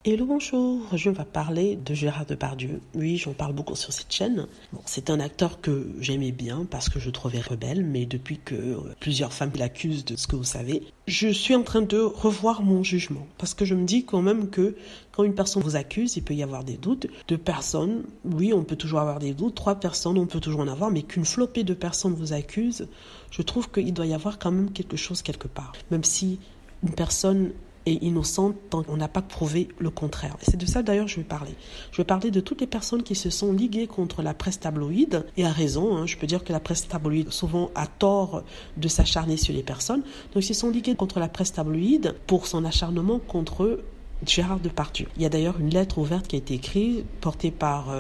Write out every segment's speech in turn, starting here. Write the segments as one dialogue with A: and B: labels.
A: Hello, bonjour, je vais parler de Gérard Depardieu. Oui, j'en parle beaucoup sur cette chaîne. Bon, c'est un acteur que j'aimais bien parce que je trouvais rebelle, mais depuis que plusieurs femmes l'accusent de ce que vous savez, je suis en train de revoir mon jugement. Parce que je me dis quand même que quand une personne vous accuse, il peut y avoir des doutes. 2 personnes, oui, on peut toujours avoir des doutes. 3 personnes, on peut toujours en avoir, mais qu'une flopée de personnes vous accuse, je trouve qu'il doit y avoir quand même quelque chose quelque part. Même si une personne est innocente tant qu'on n'a pas prouvé le contraire. Et c'est de ça d'ailleurs que je vais parler. Je vais parler de toutes les personnes qui se sont liguées contre la presse tabloïde, et à raison, je peux dire que la presse tabloïde souvent a tort de s'acharner sur les personnes, donc ils se sont ligués contre la presse tabloïde pour son acharnement contre Gérard Depardieu. Il y a d'ailleurs une lettre ouverte qui a été écrite, portée par,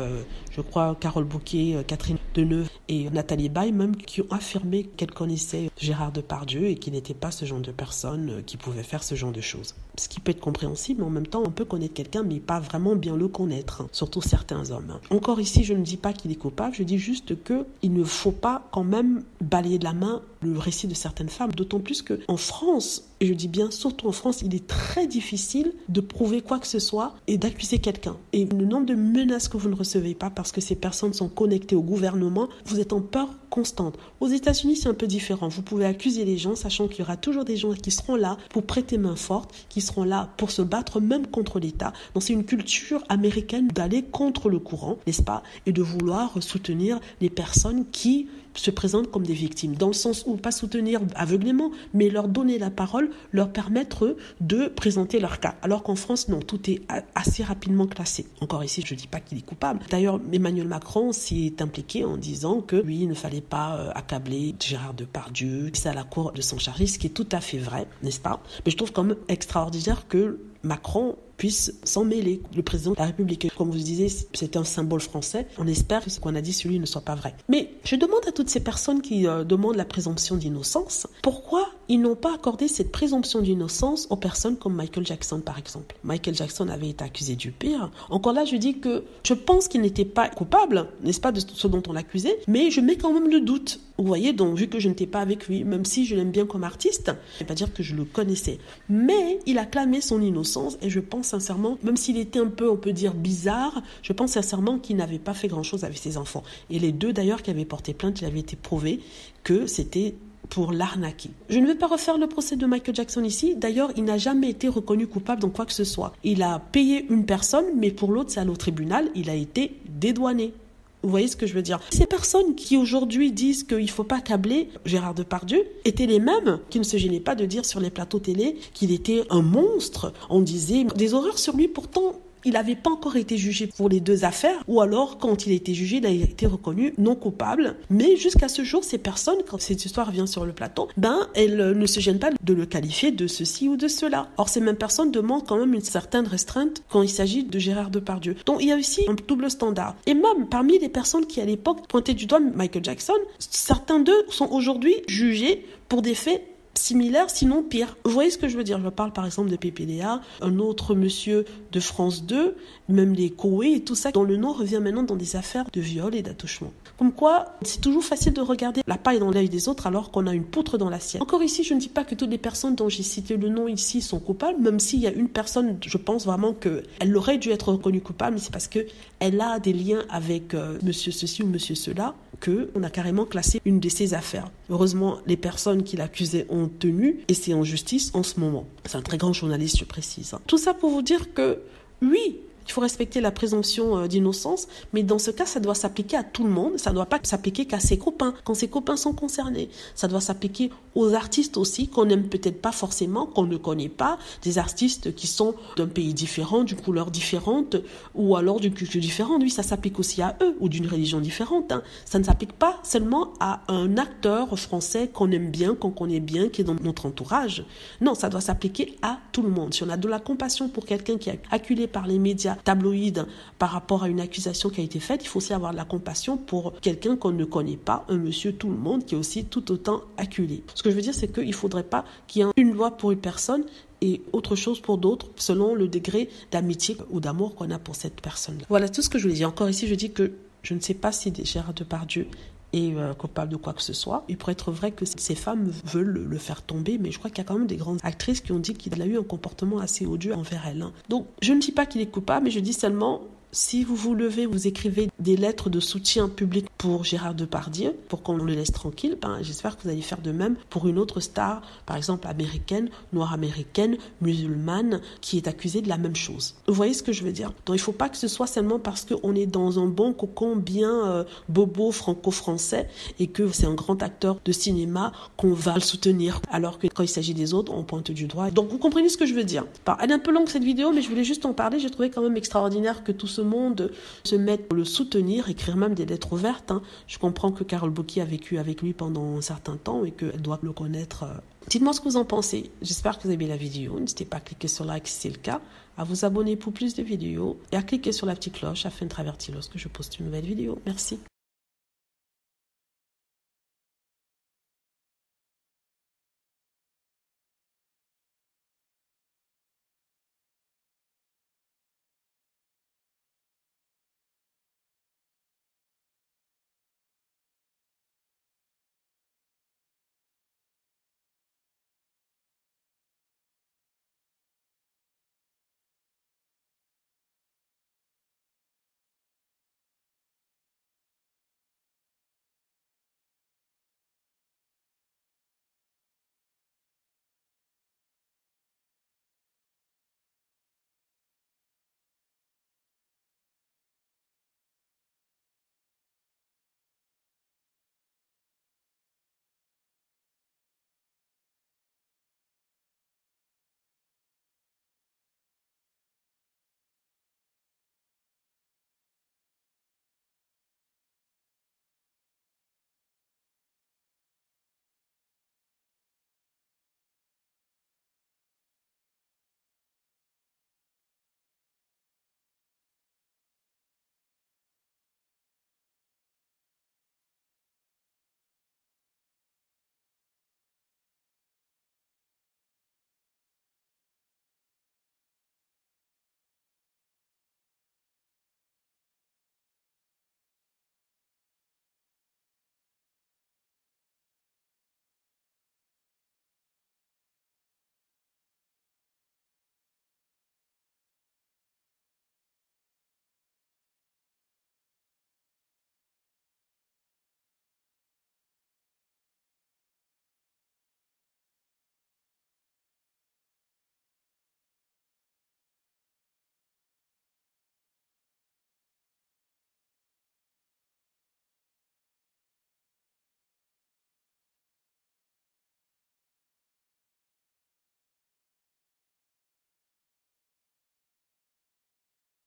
A: je crois, Carole Bouquet, Catherine Deneuve et Nathalie Baye même, qui ont affirmé qu'elles connaissaient Gérard Depardieu et qu'il n'était pas ce genre de personne qui pouvait faire ce genre de choses. Ce qui peut être compréhensible, mais en même temps, on peut connaître quelqu'un, mais pas vraiment bien le connaître, surtout certains hommes. Encore ici, je ne dis pas qu'il est coupable, je dis juste qu'il ne faut pas quand même balayer de la main le récit de certaines femmes, d'autant plus qu'en France, et je dis bien surtout en France, il est très difficile de prouver quoi que ce soit et d'accuser quelqu'un. Et le nombre de menaces que vous ne recevez pas parce que ces personnes sont connectées au gouvernement, vous êtes en peur constante. Aux États-Unis, c'est un peu différent. Vous pouvez accuser les gens, sachant qu'il y aura toujours des gens qui seront là pour prêter main forte, qui seront là pour se battre même contre l'État. Donc c'est une culture américaine d'aller contre le courant, n'est-ce pas, et de vouloir soutenir les personnes qui se présentent comme des victimes, dans le sens où pas soutenir aveuglément, mais leur donner la parole, leur permettre de présenter leur cas. Alors qu'en France, non, tout est assez rapidement classé. Encore ici, je ne dis pas qu'il est coupable. D'ailleurs, Emmanuel Macron s'y est impliqué en disant que lui, il ne fallait pas accabler Gérard Depardieu, c'est à la cour de s'en charger, ce qui est tout à fait vrai, n'est-ce pas? Mais je trouve quand même extraordinaire que Macron puisse s'en mêler. Le président de la République, comme vous disiez, c'est un symbole français. On espère que ce qu'on a dit sur lui ne soit pas vrai. Mais je demande à toutes ces personnes qui demandent la présomption d'innocence, pourquoi ils n'ont pas accordé cette présomption d'innocence aux personnes comme Michael Jackson, par exemple. Michael Jackson avait été accusé du pire. Encore là, je dis que je pense qu'il n'était pas coupable, n'est-ce pas, de ce dont on l'accusait, mais je mets quand même le doute. Vous voyez, donc vu que je n'étais pas avec lui, même si je l'aime bien comme artiste, je ne vais pas dire que je le connaissais. Mais il a clamé son innocence et je pense sincèrement, même s'il était un peu, on peut dire, bizarre, je pense sincèrement qu'il n'avait pas fait grand-chose avec ses enfants. Et les 2 d'ailleurs qui avaient porté plainte, il avait été prouvé que c'était pour l'arnaquer. Je ne vais pas refaire le procès de Michael Jackson ici. D'ailleurs, il n'a jamais été reconnu coupable dans quoi que ce soit. Il a payé une personne, mais pour l'autre, c'est allé au tribunal, il a été dédouané. Vous voyez ce que je veux dire? Ces personnes qui aujourd'hui disent qu'il ne faut pas câbler Gérard Depardieu étaient les mêmes qui ne se gênaient pas de dire sur les plateaux télé qu'il était un monstre. On disait des horreurs sur lui, pourtant il n'avait pas encore été jugé pour les 2 affaires, ou alors quand il a été jugé, il a été reconnu non coupable. Mais jusqu'à ce jour, ces personnes, quand cette histoire vient sur le plateau, elles ne se gênent pas de le qualifier de ceci ou de cela. Or, ces mêmes personnes demandent quand même une certaine restreinte quand il s'agit de Gérard Depardieu. Donc, il y a aussi un double standard. Et même parmi les personnes qui, à l'époque, pointaient du doigt Michael Jackson, certains d'eux sont aujourd'hui jugés pour des faits similaire, sinon pire. Vous voyez ce que je veux dire? Je parle par exemple de PPDA, un autre monsieur de France 2, même les Koé et tout ça, dont le nom revient maintenant dans des affaires de viol et d'attouchement. Comme quoi, c'est toujours facile de regarder la paille dans l'œil des autres alors qu'on a une poutre dans la sienne. Encore ici, je ne dis pas que toutes les personnes dont j'ai cité le nom ici sont coupables, même s'il y a une personne, je pense vraiment qu'elle aurait dû être reconnue coupable, mais c'est parce qu'elle a des liens avec monsieur ceci ou monsieur cela, qu'on a carrément classé une de ses affaires. Heureusement, les personnes qui l'accusaient ont tenu et c'est en justice en ce moment. C'est un très grand journaliste, je précise. Tout ça pour vous dire que, oui, il faut respecter la présomption d'innocence, mais dans ce cas, ça doit s'appliquer à tout le monde. Ça ne doit pas s'appliquer qu'à ses copains, quand ses copains sont concernés. Ça doit s'appliquer aux artistes aussi, qu'on n'aime peut-être pas forcément, qu'on ne connaît pas, des artistes qui sont d'un pays différent, d'une couleur différente, ou alors d'une culture différente. Oui, ça s'applique aussi à eux, ou d'une religion différente. Ça ne s'applique pas seulement à un acteur français qu'on aime bien, qu'on connaît bien, qui est dans notre entourage. Non, ça doit s'appliquer à tout le monde. Si on a de la compassion pour quelqu'un qui est acculé par les médias tabloïdes par rapport à une accusation qui a été faite, il faut aussi avoir de la compassion pour quelqu'un qu'on ne connaît pas, un monsieur tout le monde qui est aussi tout autant acculé. Ce que je veux dire, c'est qu'il ne faudrait pas qu'il y ait une loi pour une personne et autre chose pour d'autres, selon le degré d'amitié ou d'amour qu'on a pour cette personne. Voilà tout ce que je voulais dire. Encore ici, je dis que je ne sais pas si Gérard Depardieu et coupable de quoi que ce soit. Il pourrait être vrai que ces femmes veulent le faire tomber, mais je crois qu'il y a quand même des grandes actrices qui ont dit qu'il a eu un comportement assez odieux envers elles. Donc, je ne dis pas qu'il est coupable, mais je dis seulement, si vous vous levez, vous écrivez des lettres de soutien public pour Gérard Depardieu, pour qu'on le laisse tranquille, j'espère que vous allez faire de même pour une autre star, par exemple américaine, noire américaine, musulmane, qui est accusée de la même chose. Vous voyez ce que je veux dire? Donc il ne faut pas que ce soit seulement parce qu'on est dans un bon cocon bien bobo franco-français et que c'est un grand acteur de cinéma qu'on va le soutenir, alors que quand il s'agit des autres, on pointe du doigt. Donc vous comprenez ce que je veux dire? Elle est un peu longue cette vidéo, mais je voulais juste en parler. J'ai trouvé quand même extraordinaire que tout ce monde se mette pour le soutenir, écrire même des lettres ouvertes. Je comprends que Carole Bouquet a vécu avec lui pendant un certain temps et qu'elle doit le connaître. Dites-moi ce que vous en pensez. J'espère que vous avez aimé la vidéo. N'hésitez pas à cliquer sur like si c'est le cas, à vous abonner pour plus de vidéos et à cliquer sur la petite cloche afin de être averti lorsque je poste une nouvelle vidéo. Merci.